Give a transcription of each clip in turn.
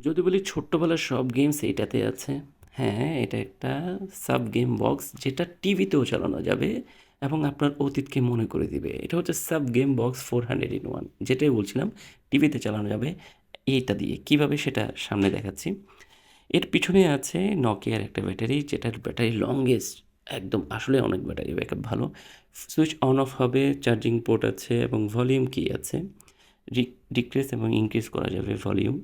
যদি বলি ছোট্টবেলার সব গেমস এটাতে আছে। হ্যাঁ, এটা একটা সাব গেম বক্স যেটা টিভিতেও চালানো যাবে এবং আপনার অতীতকে মনে করে দিবে। এটা হচ্ছে সাব গেম বক্স 400 ইন 1, যেটাই বলছিলাম টিভিতে চালানো যাবে এইটা দিয়ে। কিভাবে সেটা সামনে দেখাচ্ছি। এর পিছনে আছে নকিয়ার একটা ব্যাটারি, যেটার ব্যাটারি লংগেস্ট, একদম আসলে অনেক ব্যাটারি ব্যাকআপ ভালো। সুইচ অন অফ হবে, চার্জিং পোর্ট আছে এবং ভলিউম কি আছে, ডিক্রিজ এবং ইনক্রিজ করা যাবে ভলিউম।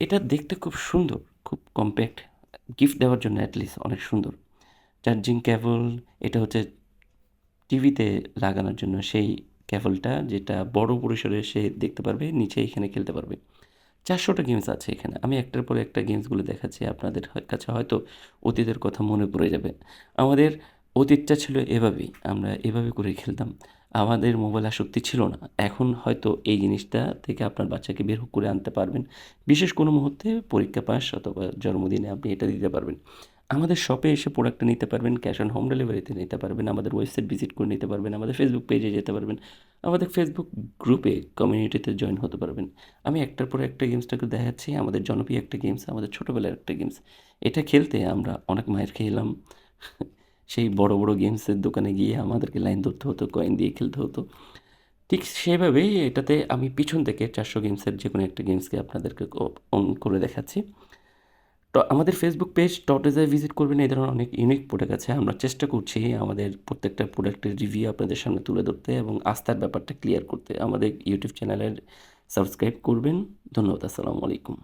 এটা দেখতে খুব সুন্দর, খুব কম্প্যাক্ট, গিফট দেওয়ার জন্য অ্যাটলিস্ট অনেক সুন্দর। চার্জিং কেবল, এটা হচ্ছে টিভিতে লাগানোর জন্য সেই কেবলটা, যেটা বড় পরিসরে সে দেখতে পারবে, নিচে এখানে খেলতে পারবে। 400টা গেমস আছে এখানে। আমি একটার পর একটা গেমসগুলো দেখাচ্ছি, আপনাদের কাছে হয়তো অতীতের কথা মনে পড়ে যাবে। আমাদের অতীতটা ছিল এভাবেই, আমরা এভাবে করে খেলতাম। আমাদের মোবাইল আসক্তি ছিল না। এখন হয়তো এই জিনিসটা থেকে আপনার বাচ্চাকে বের করে আনতে পারবেন। বিশেষ কোনো মুহূর্তে পরীক্ষা পাস অথবা জন্মদিনে আপনি এটা দিতে পারবেন। আমাদের শপে এসে প্রোডাক্টটা নিতে পারবেন, ক্যাশ অন হোম ডেলিভারিতে নিতে পারবেন, আমাদের ওয়েবসাইট ভিজিট করে নিতে পারবেন, আমাদের ফেসবুক পেজে যেতে পারবেন, আমাদের ফেসবুক গ্রুপে কমিউনিটিতে জয়েন হতে পারবেন। আমি একটার পর একটা গেমসটাকে দেখাচ্ছি। আমাদের জনপ্রিয় একটা গেমস, আমাদের ছোটোবেলার একটা গেমস। এটা খেলতে আমরা অনেক মাইর খেলাম। সেই বড় বড় গেমসের দোকানে গিয়ে আমাদেরকে লাইন ধরতে হতো, কয়েন দিয়ে খেলতে হতো। ঠিক সেভাবেই এটাতে আমি পিছন থেকে 400 গেমসের যে কোনো একটা গেমসকে আপনাদেরকে অন করে দেখাচ্ছি। তো আমাদের ফেসবুক পেজ টটেজে ভিজিট করবেন। এই ধরনের অনেক ইউনিক প্রোডাক্ট আছে। আমরা চেষ্টা করছি আমাদের প্রত্যেকটা প্রোডাক্টের রিভিউ আপনাদের সামনে তুলে ধরতে এবং আস্থার ব্যাপারটা ক্লিয়ার করতে। আমাদের ইউটিউব চ্যানেলের সাবস্ক্রাইব করবেন। ধন্যবাদ। আসসালামু আলাইকুম।